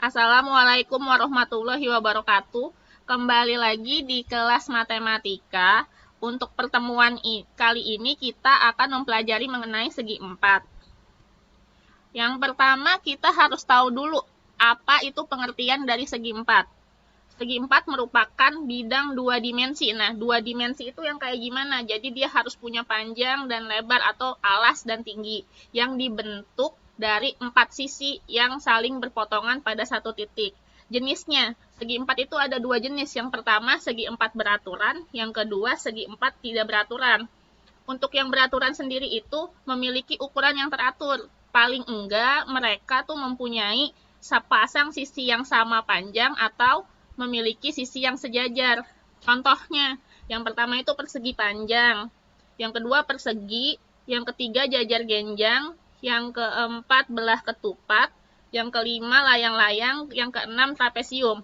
Assalamualaikum warahmatullahi wabarakatuh. Kembali lagi di kelas matematika. Untuk pertemuan kali ini kita akan mempelajari mengenai segi empat. Yang pertama kita harus tahu dulu apa itu pengertian dari segi empat. Segi empat merupakan bidang dua dimensi. Nah, dua dimensi itu yang kayak gimana? Jadi dia harus punya panjang dan lebar atau alas dan tinggi yang dibentuk dari empat sisi yang saling berpotongan pada satu titik. Jenisnya, segi empat itu ada dua jenis. Yang pertama, segi empat beraturan. Yang kedua, segi empat tidak beraturan. Untuk yang beraturan sendiri itu memiliki ukuran yang teratur. Paling enggak, mereka tuh mempunyai sepasang sisi yang sama panjang atau memiliki sisi yang sejajar. Contohnya, yang pertama itu persegi panjang, yang kedua persegi, yang ketiga jajar genjang, yang keempat belah ketupat, yang kelima layang-layang, yang keenam trapesium.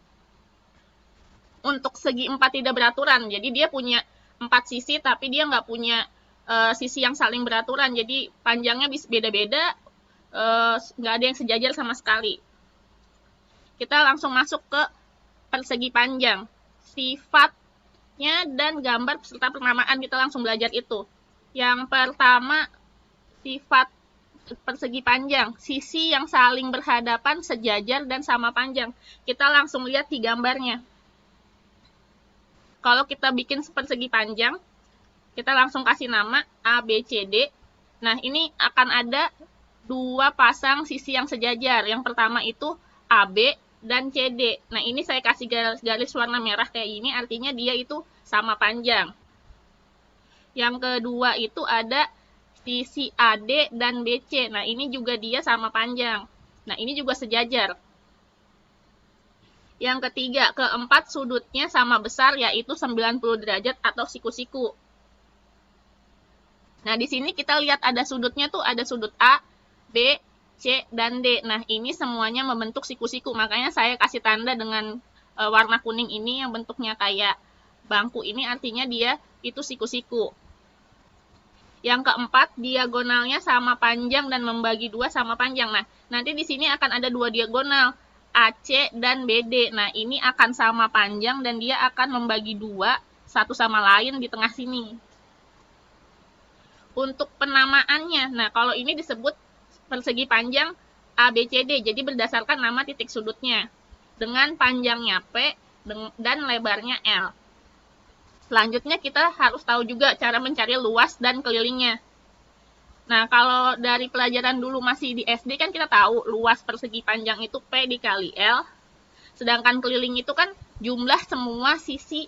Untuk segi empat tidak beraturan, jadi dia punya empat sisi tapi dia nggak punya sisi yang saling beraturan, jadi panjangnya bisa beda-beda, nggak ada yang sejajar sama sekali. Kita langsung masuk ke persegi panjang. Sifatnya dan gambar serta penamaan kita langsung belajar itu. Yang pertama, sifat persegi panjang. Sisi yang saling berhadapan, sejajar, dan sama panjang. Kita langsung lihat di gambarnya. Kalau kita bikin persegi panjang, kita langsung kasih nama A, B, C, D. Nah, ini akan ada dua pasang sisi yang sejajar. Yang pertama itu AB dan CD. Nah, ini saya kasih garis warna merah kayak ini, artinya dia itu sama panjang. Yang kedua itu ada sisi AD dan BC. Nah, ini juga dia sama panjang. Nah, ini juga sejajar. Yang ketiga, keempat sudutnya sama besar, yaitu 90 derajat atau siku-siku. Nah, di sini kita lihat ada sudutnya tuh, ada sudut A, B, C, dan D. Nah, ini semuanya membentuk siku-siku. Makanya saya kasih tanda dengan warna kuning ini yang bentuknya kayak bangku ini, artinya dia itu siku-siku. Yang keempat, diagonalnya sama panjang dan membagi dua sama panjang. Nah, nanti di sini akan ada dua diagonal, AC dan BD. Nah, ini akan sama panjang dan dia akan membagi dua satu sama lain di tengah sini. Untuk penamaannya, nah kalau ini disebut persegi panjang ABCD, jadi berdasarkan nama titik sudutnya, dengan panjangnya P dan lebarnya L. Selanjutnya kita harus tahu juga cara mencari luas dan kelilingnya. Nah, kalau dari pelajaran dulu masih di SD kan kita tahu luas persegi panjang itu P dikali L, sedangkan keliling itu kan jumlah semua sisi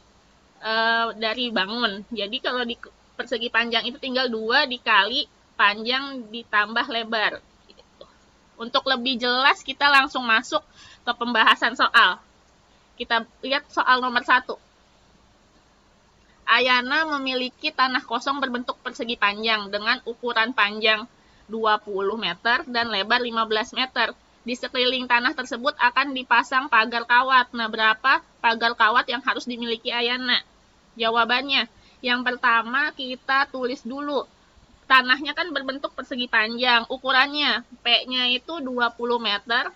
dari bangun. Jadi kalau di persegi panjang itu tinggal 2 dikali panjang ditambah lebar. Untuk lebih jelas kita langsung masuk ke pembahasan soal. Kita lihat soal nomor 1. Ayana memiliki tanah kosong berbentuk persegi panjang dengan ukuran panjang 20 meter dan lebar 15 meter. Di sekeliling tanah tersebut akan dipasang pagar kawat. Nah, berapa pagar kawat yang harus dimiliki Ayana? Jawabannya, yang pertama kita tulis dulu. Tanahnya kan berbentuk persegi panjang. Ukurannya, P-nya itu 20 meter,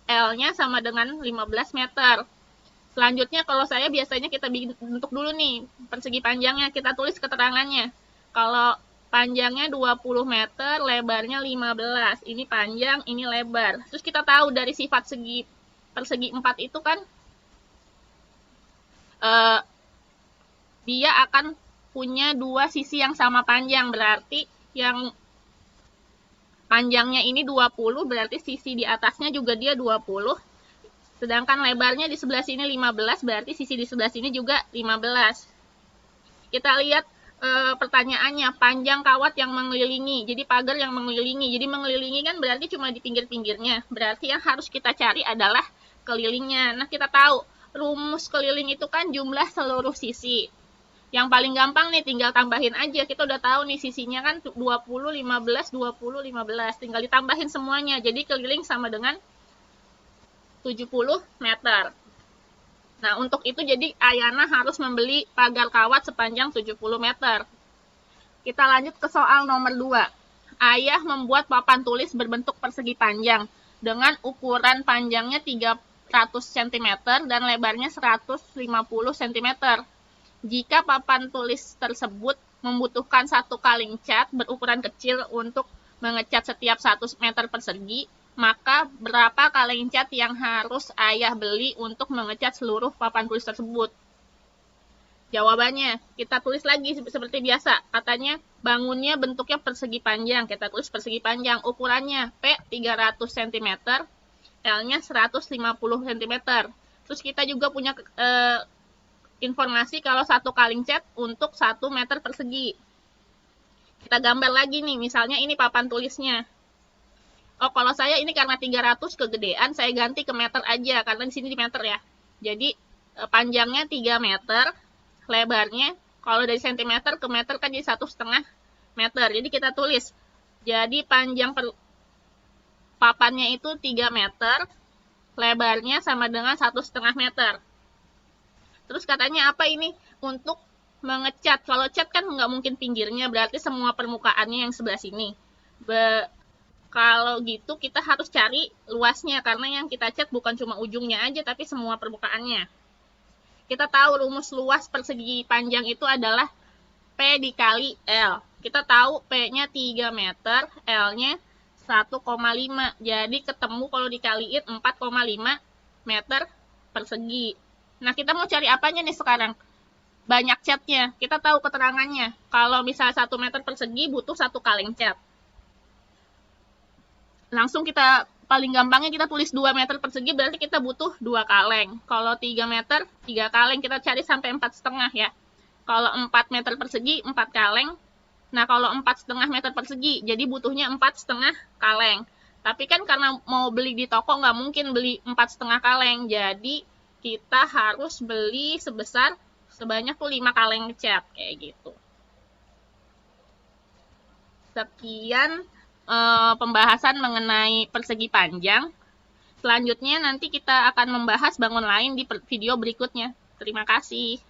L-nya sama dengan 15 meter. Selanjutnya kalau saya biasanya kita bentuk dulu nih persegi panjangnya, kita tulis keterangannya. Kalau panjangnya 20 meter, lebarnya 15. Ini panjang, ini lebar. Terus kita tahu dari sifat persegi 4 itu kan dia akan punya dua sisi yang sama panjang, berarti yang panjangnya ini 20, berarti sisi di atasnya juga dia 20. Sedangkan lebarnya di sebelah sini 15, berarti sisi di sebelah sini juga 15. Kita lihat pertanyaannya, panjang kawat yang mengelilingi, jadi pagar yang mengelilingi. Jadi mengelilingi kan berarti cuma di pinggir-pinggirnya, berarti yang harus kita cari adalah kelilingnya. Nah, kita tahu rumus keliling itu kan jumlah seluruh sisi. Yang paling gampang nih tinggal tambahin aja, kita udah tahu nih sisinya kan 20, 15, 20, 15, tinggal ditambahin semuanya, jadi keliling sama dengan 70 meter. Nah, untuk itu jadi Ayana harus membeli pagar kawat sepanjang 70 meter. Kita lanjut ke soal nomor 2. Ayah membuat papan tulis berbentuk persegi panjang dengan ukuran panjangnya 300 cm dan lebarnya 150 cm. Jika papan tulis tersebut membutuhkan satu kaleng cat berukuran kecil untuk mengecat setiap 1 meter persegi, maka berapa kaleng cat yang harus ayah beli untuk mengecat seluruh papan tulis tersebut? Jawabannya, kita tulis lagi seperti biasa. Katanya, bangunnya bentuknya persegi panjang. Kita tulis persegi panjang. Ukurannya P 300 cm, L-nya 150 cm. Terus kita juga punya informasi kalau satu kaleng cat untuk 1 meter persegi. Kita gambar lagi nih, misalnya ini papan tulisnya. Oh, kalau saya ini karena 300 kegedean, saya ganti ke meter aja, karena di sini di meter ya. Jadi, panjangnya 3 meter, lebarnya, kalau dari sentimeter ke meter kan jadi 1,5 meter. Jadi kita tulis, jadi panjang papannya itu 3 meter, lebarnya sama dengan 1,5 meter. Terus katanya apa ini? Untuk mengecat. Kalau cat kan nggak mungkin pinggirnya, berarti semua permukaannya yang sebelah sini. Kalau gitu kita harus cari luasnya, karena yang kita cat bukan cuma ujungnya aja, tapi semua permukaannya. Kita tahu rumus luas persegi panjang itu adalah P dikali L. Kita tahu P-nya 3 meter, L-nya 1,5. Jadi ketemu kalau dikaliin 4,5 meter persegi. Nah, kita mau cari apanya nih sekarang? Banyak catnya. Kita tahu keterangannya. Kalau misalnya 1 meter persegi butuh 1 kaleng cat. Langsung kita, paling gampangnya kita tulis 2 meter persegi, berarti kita butuh 2 kaleng. Kalau 3 meter, 3 kaleng. Kita cari sampai 4,5 ya. Kalau 4 meter persegi, 4 kaleng. Nah, kalau 4,5 meter persegi, jadi butuhnya 4,5 kaleng. Tapi kan karena mau beli di toko, nggak mungkin beli 4,5 kaleng. Jadi, kita harus beli sebanyak 5 kaleng cat, kayak gitu. Sekian pembahasan mengenai persegi panjang. Selanjutnya nanti kita akan membahas bangun lain di video berikutnya. Terima kasih.